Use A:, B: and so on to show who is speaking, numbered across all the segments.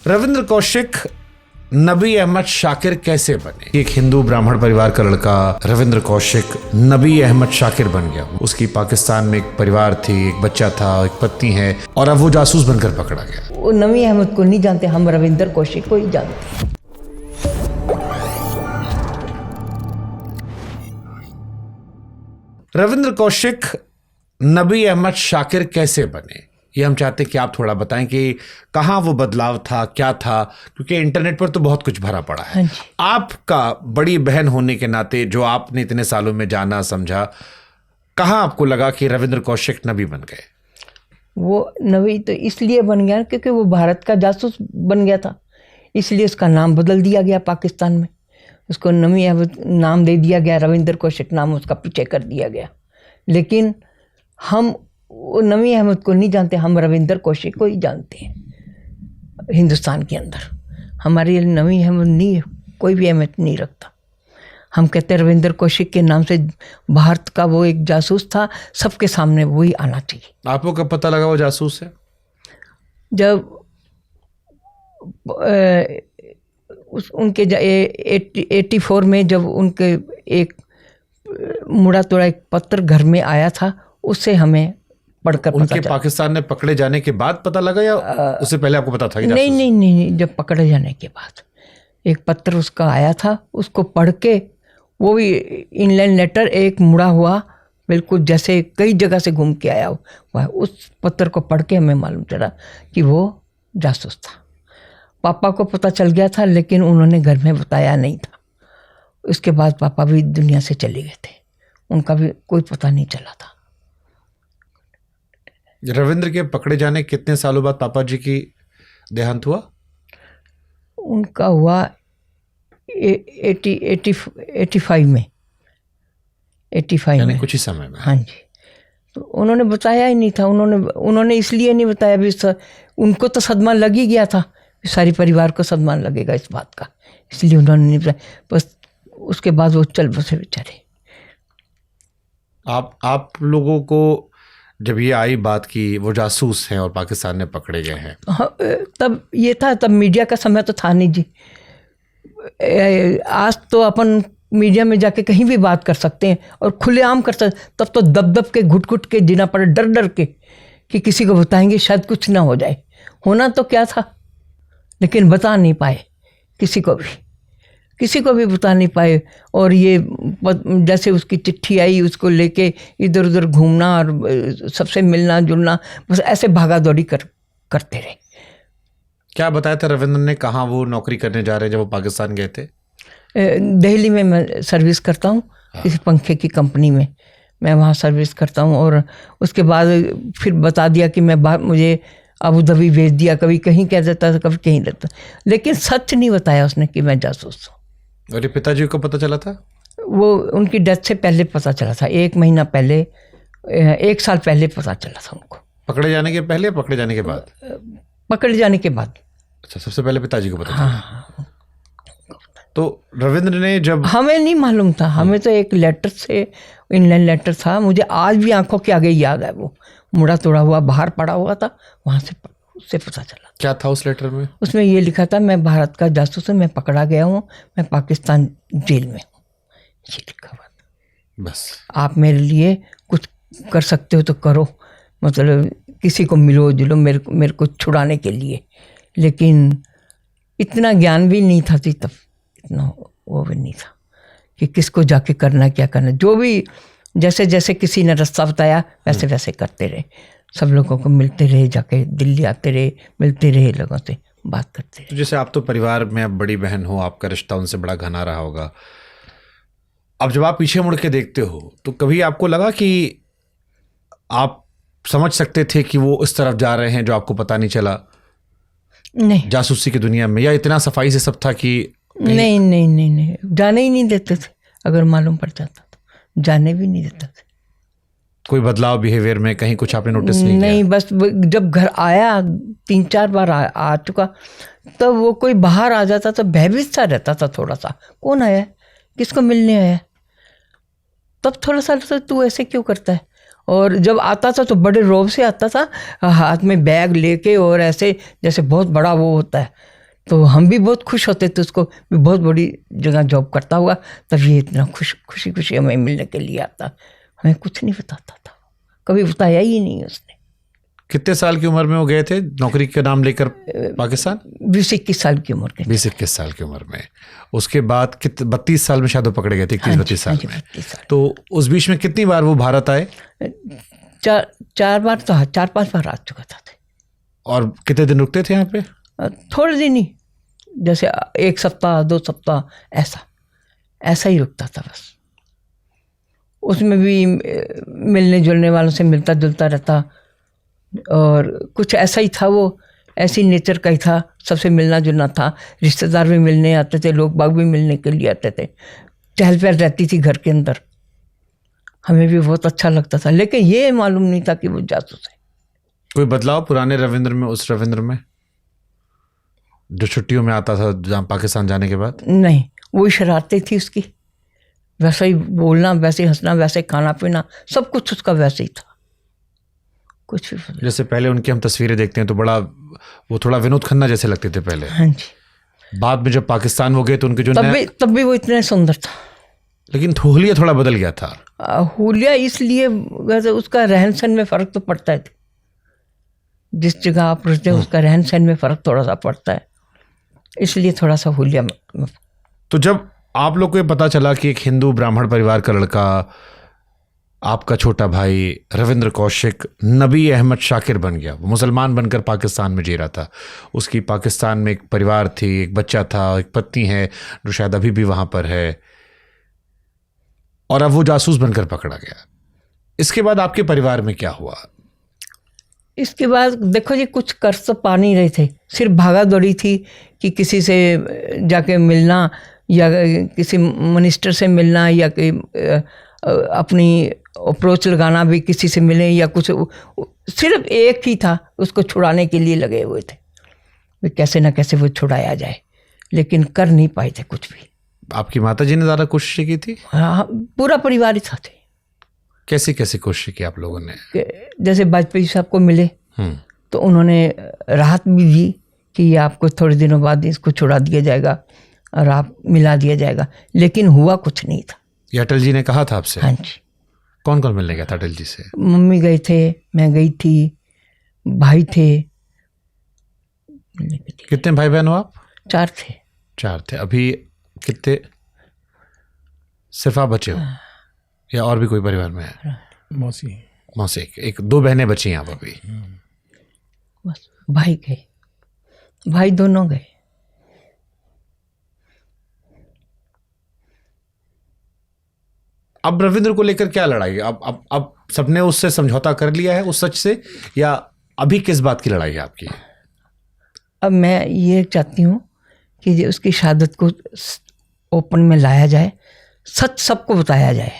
A: रविंद्र कौशिक नबी अहमद शाकिर कैसे बने? एक हिंदू ब्राह्मण परिवार का लड़का रविंद्र कौशिक नबी अहमद शाकिर बन गया। उसकी पाकिस्तान में एक परिवार थी, एक बच्चा था, एक पत्नी है, और अब वो जासूस बनकर पकड़ा गया।
B: वो नबी अहमद को नहीं जानते, हम रविंद्र कौशिक को ही जानते।
A: रविंद्र कौशिक नबी अहमद शाकिर कैसे बने, ये हम चाहते हैं कि आप थोड़ा बताएं कि कहाँ वो बदलाव था, क्या था, क्योंकि इंटरनेट पर तो बहुत कुछ भरा पड़ा है। आपका बड़ी बहन होने के नाते जो आपने इतने सालों में जाना समझा, कहाँ आपको लगा कि रविंद्र कौशिक नबी बन गए?
B: वो नबी तो इसलिए बन गया क्योंकि वो भारत का जासूस बन गया था, इसलिए उसका नाम बदल दिया गया। पाकिस्तान में उसको नबी अहमद नाम दे दिया गया, रविंद्र कौशिक नाम उसका पीछे कर दिया गया। लेकिन हम वो नबी अहमद को नहीं जानते, हम रविंद्र कौशिक को ही जानते हैं। हिंदुस्तान के अंदर हमारे लिए नबी अहमद नहीं, कोई भी अहमियत नहीं रखता। हम कहते हैं रविंद्र कौशिक के नाम से भारत का वो एक जासूस था, सबके सामने वही आना चाहिए।
A: आपको कब पता लगा वो जासूस है?
B: जब उनके 84 में जब उनके एक मुड़ा तोड़ा एक पत्र घर में आया था, उससे हमें पढ़कर
A: उनके पाकिस्तान में पकड़े जाने के बाद पता लगा या उससे पहले आपको पता था?
B: नहीं, जब पकड़े जाने के बाद एक पत्र उसका आया था, उसको पढ़ के, वो भी इनलाइन लेटर एक मुड़ा हुआ, बिल्कुल जैसे कई जगह से घूम के आया हुआ। उस पत्र को पढ़ के हमें मालूम चला कि वो जासूस था। पापा को पता चल गया था, लेकिन उन्होंने घर में बताया नहीं था। उसके बाद पापा भी दुनिया से चले गए थे, उनका भी कोई पता नहीं चला था।
A: रविंद्र के पकड़े जाने कितने सालों बाद पापा जी की देहांत हुआ?
B: उनका हुआ 85 में, 85 में,
A: कुछ ही समय में।
B: हाँ जी। तो उन्होंने बताया ही नहीं था। उन्होंने इसलिए नहीं बताया भी उनको तो सदमा लग ही गया था, सारी परिवार को सदमा लगेगा इस बात का, इसलिए उन्होंने नहीं बताया। बस उसके बाद वो चल बसे बेचारे।
A: आप लोगों को जब ये आई बात की वो जासूस हैं और पाकिस्तान में पकड़े गए हैं,
B: हाँ, तब ये था, तब मीडिया का समय तो था नहीं जी। आज तो अपन मीडिया में जाके कहीं भी बात कर सकते हैं और खुलेआम कर सकते। तब तो दब के घुट के जीना पड़े, डर के कि किसी को बताएंगे शायद कुछ ना हो जाए। होना तो क्या था, लेकिन बता नहीं पाए, किसी को भी बता नहीं पाए। और ये जैसे उसकी चिट्ठी आई, उसको लेके इधर उधर घूमना और सबसे मिलना जुलना, बस ऐसे भागा दौड़ी करते रहे।
A: क्या बताया था रविंद्र ने, कहाँ वो नौकरी करने जा रहे हैं जब वो पाकिस्तान गए थे?
B: दिल्ली में मैं सर्विस करता हूँ, किसी पंखे की कंपनी में मैं वहाँ सर्विस करता हूँ। और उसके बाद फिर बता दिया कि मुझे अबू धाबी भेज दिया, कभी कहीं कह देता था, कभी कहीं रहता, लेकिन सच नहीं बताया उसने कि मैं जासूस हूँ।
A: और ये पिताजी को पता चला था?
B: वो उनकी डेथ से पहले पता चला था, 1 महीना पहले, 1 साल पहले पता चला था उनको।
A: पकड़े जाने के पहले, पकड़े जाने के बाद?
B: पकड़े जाने के बाद।
A: अच्छा, सबसे पहले पिताजी को पता चला।
B: हाँ।
A: तो रविंद्र ने जब,
B: हमें नहीं मालूम था, हमें तो एक लेटर से, इनलाइन लेटर था, मुझे आज भी आंखों के आगे याद है। वो मुड़ा तोड़ा हुआ बाहर पड़ा हुआ था, वहाँ से उससे पता चला।
A: क्या था उस लेटर में?
B: उसमें ये लिखा था, मैं भारत का जासूस हूँ, मैं पकड़ा गया हूँ, मैं पाकिस्तान जेल में हूँ, ये लिखा हुआ था।
A: बस
B: आप मेरे लिए कुछ कर सकते हो तो करो, मतलब किसी को मिलो जुलो मेरे को छुड़ाने के लिए। लेकिन इतना ज्ञान भी नहीं था तब, इतना वो भी नहीं था कि किसको जाके करना, क्या करना। जो भी जैसे जैसे किसी ने रास्ता बताया वैसे वैसे करते रहे। सब लोगों को मिलते रहे, जाके दिल्ली आते रहे, मिलते रहे, लोगों से बात करते रहे।
A: तो जैसे आप तो परिवार में अब बड़ी बहन हो, आपका रिश्ता उनसे बड़ा घना रहा होगा। अब जब आप पीछे मुड़ के देखते हो तो कभी आपको लगा कि आप समझ सकते थे कि वो इस तरफ जा रहे हैं जो आपको पता नहीं चला?
B: नहीं,
A: जासूसी की दुनिया में, या इतना सफाई से सब था कि
B: नहीं, जाने ही नहीं देते थे। अगर मालूम पड़ जाता तो जाने भी नहीं देते थे।
A: कोई बदलाव बिहेवियर में कहीं कुछ आपने नोटिस नहीं
B: बस जब घर आया, 3-4 बार आ चुका, तब वो कोई बाहर आ जाता तो भयभीत सा रहता था थोड़ा सा, कौन आया, किसको मिलने आया, तब थोड़ा सा तू ऐसे क्यों करता है। और जब आता था तो बड़े रौब से आता था, हाथ में बैग लेके और ऐसे जैसे बहुत बड़ा वो होता है। तो हम भी बहुत खुश होते थे, उसको भी बहुत बड़ी जगह जॉब करता हुआ, तब ये इतना खुशी खुशी हमें मिलने के लिए आता। हमें कुछ नहीं बताता था, कभी बताया ही नहीं उसने।
A: कितने साल की उम्र में वो गए थे नौकरी का नाम लेकर पाकिस्तान?
B: 20-21 साल की उम्र के।
A: 20-21 साल की उम्र में। उसके बाद 32 साल में शायद वो पकड़े गए थे, 31-32 साल में।
B: 32 साल।
A: तो उस बीच में कितनी बार वो भारत आए?
B: 4 बार तो 4-5 बार आ चुका था।
A: और कितने दिन रुकते थे यहाँ पे?
B: थोड़े दिन ही, जैसे 1 सप्ताह 2 सप्ताह ऐसा ही रुकता था बस। उसमें भी मिलने जुलने वालों से मिलता जुलता रहता, और कुछ ऐसा ही था, वो ऐसी नेचर का ही था, सबसे मिलना जुलना था। रिश्तेदार भी मिलने आते थे, लोग बाग भी मिलने के लिए आते थे, चहल पहल रहती थी घर के अंदर। हमें भी बहुत अच्छा लगता था, लेकिन ये मालूम नहीं था कि वो जासूस है।
A: कोई बदलाव पुराने रविंद्र में, उस रविंद्र में जो छुट्टियों में आता था पाकिस्तान जाने के बाद?
B: नहीं, वही शरारतें थी उसकी, वैसा ही बोलना, वैसे ही हंसना, वैसे खाना पीना, सब कुछ उसका वैसे ही था, कुछ भी।
A: जैसे पहले उनकी हम तस्वीरें देखते हैं तो वो थोड़ा विनोद खन्ना जैसे लगते थे पहले।
B: हाँ जी।
A: बाद में जब पाकिस्तान हो गए तो उनके जो
B: तब भी वो इतने सुंदर था,
A: लेकिन हुलिया थोड़ा बदल गया था।
B: हुलिया इसलिए वैसे उसका रहन सहन में फ़र्क तो पड़ता है, जिस जगह आप रहते हैं उसका रहन सहन में फ़र्क थोड़ा सा पड़ता है, इसलिए थोड़ा सा हुलिया।
A: तो जब आप लोग को ये पता चला कि एक हिंदू ब्राह्मण परिवार का लड़का, आपका छोटा भाई रविंद्र कौशिक नबी अहमद शाकिर बन गया, वो मुसलमान बनकर पाकिस्तान में जी रहा था, उसकी पाकिस्तान में एक परिवार थी, एक बच्चा था, एक पत्नी है जो शायद अभी भी वहाँ पर है, और अब वो जासूस बनकर पकड़ा गया, इसके बाद आपके परिवार में क्या हुआ?
B: इसके बाद देखो जी, कुछ कर तो पा नहीं रहे थे, सिर्फ भागा दौड़ी थी कि किसी से जाके मिलना, या किसी मिनिस्टर से मिलना, या कि अपनी अप्रोच लगाना भी किसी से मिले, या कुछ। सिर्फ एक ही था, उसको छुड़ाने के लिए लगे हुए थे, भी कैसे ना कैसे वो छुड़ाया जाए, लेकिन कर नहीं पाए थे कुछ भी।
A: आपकी माताजी ने ज़्यादा कोशिश की थी?
B: हाँ, पूरा परिवार ही साथ थे।
A: कैसी कैसी कोशिश की आप लोगों ने?
B: जैसे वाजपेयी साहब को मिले तो उन्होंने राहत भी दी कि ये आपको थोड़े दिनों बाद इसको छुड़ा दिया जाएगा और आप मिला दिया जाएगा, लेकिन हुआ कुछ नहीं था।
A: ये अटल जी ने कहा था आपसे?
B: हाँ जी।
A: कौन कौन मिलने गया था अटल जी से?
B: मम्मी गए थे, मैं गई थी, भाई थे।
A: कितने भाई बहन हो आप?
B: 4 थे।
A: 4 थे। अभी कितने? सिर्फ आप बचे हो या और भी कोई परिवार में है? मौसी एक 2 बहनें बची हैं आप अभी?
B: बस भाई गए, भाई दोनों गए।
A: अब रविंद्र को लेकर क्या लड़ाई है? अब सबने उससे समझौता कर लिया है उस सच से, या अभी किस बात की लड़ाई है आपकी?
B: अब मैं ये चाहती हूँ कि उसकी शहादत को ओपन में लाया जाए, सच सबको बताया जाए,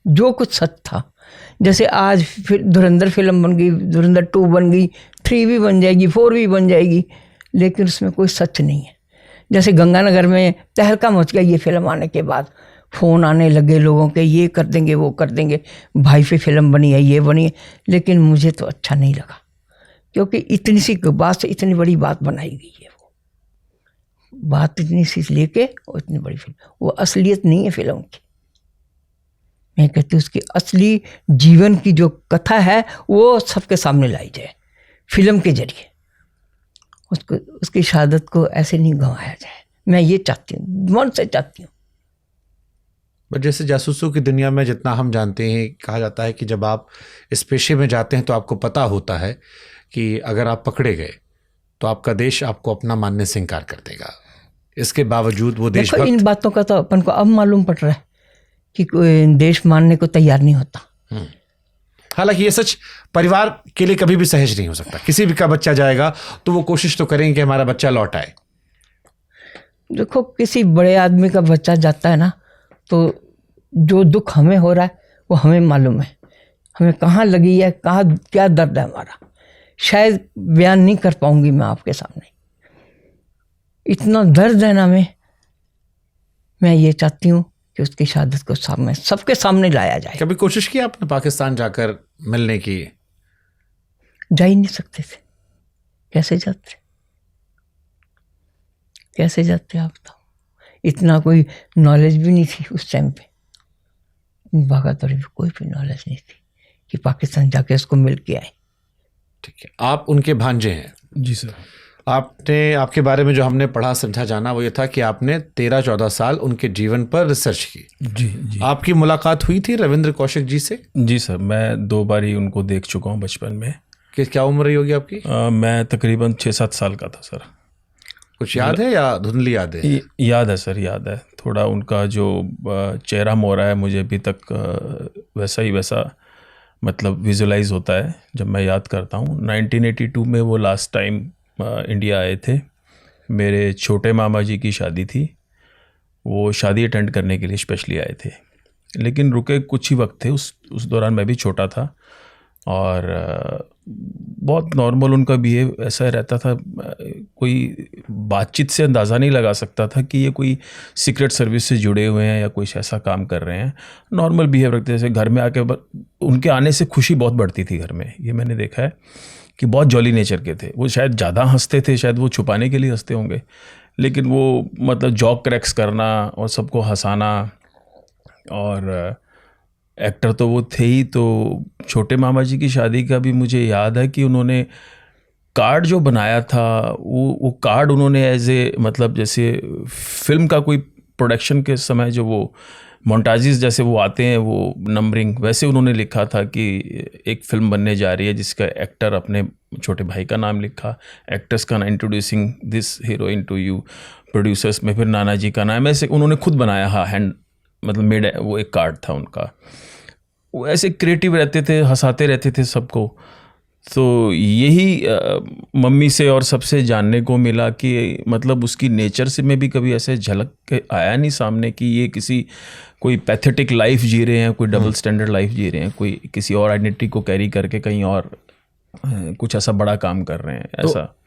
B: जो कुछ सच था। जैसे आज फिर धुरंधर फिल्म बन गई, धुरंधर 2 बन गई, 3 भी बन जाएगी, 4 भी बन जाएगी, लेकिन उसमें कोई सच नहीं है। जैसे गंगानगर में तहलका मच गया ये फिल्म आने के बाद, फ़ोन आने लगे लोगों के, ये कर देंगे वो कर देंगे, भाई पे फिल्म बनी है, ये बनी है, लेकिन मुझे तो अच्छा नहीं लगा, क्योंकि इतनी सी बात से इतनी बड़ी बात बनाई गई है। वो बात इतनी सी लेके और इतनी बड़ी फिल्म, वो असलियत नहीं है फिल्म की। मैं कहती हूँ उसकी असली जीवन की जो कथा है वो सबके सामने लाई जाए फिल्म के जरिए, उसको उसकी शहादत को ऐसे नहीं गंवाया जाए। मैं ये चाहती हूँ, मन से चाहती हूँ।
A: बट जैसे जासूसों की दुनिया में जितना हम जानते हैं, कहा जाता है कि जब आप इस पेशे में जाते हैं तो आपको पता होता है कि अगर आप पकड़े गए तो आपका देश आपको अपना मानने से इनकार कर देगा। इसके बावजूद वो देशभक्त,
B: इन बातों का तो अपन को अब मालूम पड़ रहा है कि कोई देश मानने को तैयार नहीं होता।
A: हालांकि ये सच परिवार के लिए कभी भी सहज नहीं हो सकता। किसी भी का बच्चा जाएगा तो वो कोशिश तो करेंगे कि हमारा बच्चा लौट आए।
B: देखो, किसी बड़े आदमी का बच्चा जाता है ना, तो जो दुख हमें हो रहा है वो हमें मालूम है, हमें कहाँ लगी है, कहाँ क्या दर्द है हमारा, शायद बयान नहीं कर पाऊंगी मैं आपके सामने। इतना दर्द है ना मैं ये चाहती हूँ कि उसकी शहादत को सामने सबके सामने लाया जाए।
A: कभी कोशिश की आपने पाकिस्तान जाकर मिलने की?
B: जा ही नहीं सकते थे, कैसे जाते, कैसे जाते आप बताओ। इतना कोई नॉलेज भी नहीं थी उस टाइम पे, भागादौड़ी में कोई भी नॉलेज नहीं थी कि पाकिस्तान जाके उसको मिल के आए।
A: ठीक है, आप उनके भांजे हैं?
C: जी सर।
A: आपने, आपके बारे में जो हमने पढ़ा समझा जाना वो ये था कि आपने 13-14 साल उनके जीवन पर रिसर्च की।
C: जी जी।
A: आपकी मुलाकात हुई थी रविंद्र कौशिक जी से?
C: जी सर, मैं 2 बार ही उनको देख चुका हूँ बचपन में।
A: कि क्या उम्र रही होगी आपकी?
C: मैं तकरीबन 6-7 साल का था सर।
A: कुछ याद है या धुंधली याद है?
C: याद है सर, याद है थोड़ा। उनका जो चेहरा मोहरा है मुझे अभी तक वैसा ही वैसा मतलब विजुलाइज होता है जब मैं याद करता हूँ। 1982 में वो लास्ट टाइम इंडिया आए थे। मेरे छोटे मामा जी की शादी थी, वो शादी अटेंड करने के लिए स्पेशली आए थे, लेकिन रुके कुछ ही वक्त थे। उस दौरान मैं भी छोटा था और बहुत नॉर्मल उनका बिहेव ऐसा रहता था। कोई बातचीत से अंदाज़ा नहीं लगा सकता था कि ये कोई सीक्रेट सर्विस से जुड़े हुए हैं या कुछ ऐसा काम कर रहे हैं। नॉर्मल बिहेव रखते, जैसे घर में आके उनके आने से खुशी बहुत बढ़ती थी घर में। ये मैंने देखा है कि बहुत जॉली नेचर के थे वो। शायद ज़्यादा हंसते थे, शायद वो छुपाने के लिए हंसते होंगे, लेकिन वो मतलब जॉक क्रैक्स करना और सबको हंसाना। और एक्टर तो वो थे ही। तो छोटे मामा जी की शादी का भी मुझे याद है कि उन्होंने कार्ड जो बनाया था वो कार्ड उन्होंने एज ए मतलब जैसे फिल्म का कोई प्रोडक्शन के समय जो वो मोन्टाजेस जैसे वो आते हैं वो नंबरिंग, वैसे उन्होंने लिखा था कि एक फिल्म बनने जा रही है जिसका एक्टर अपने छोटे भाई का नाम लिखा, एक्टर्स का नाम, introducing this heroine to you, producers में फिर नाना जी का नाम, ऐसे उन्होंने खुद बनाया। हाँ, हैंड मतलब मेड, वो एक कार्ड था उनका। वो ऐसे क्रिएटिव रहते थे, हंसाते रहते थे सबको। तो यही मम्मी से और सबसे जानने को मिला कि मतलब उसकी नेचर से में भी कभी ऐसे झलक के आया नहीं सामने कि ये कोई पैथेटिक लाइफ जी रहे हैं, कोई डबल स्टैंडर्ड लाइफ जी रहे हैं, कोई किसी और आइडेंटिटी को कैरी करके कहीं और कुछ ऐसा बड़ा काम कर रहे हैं, ऐसा।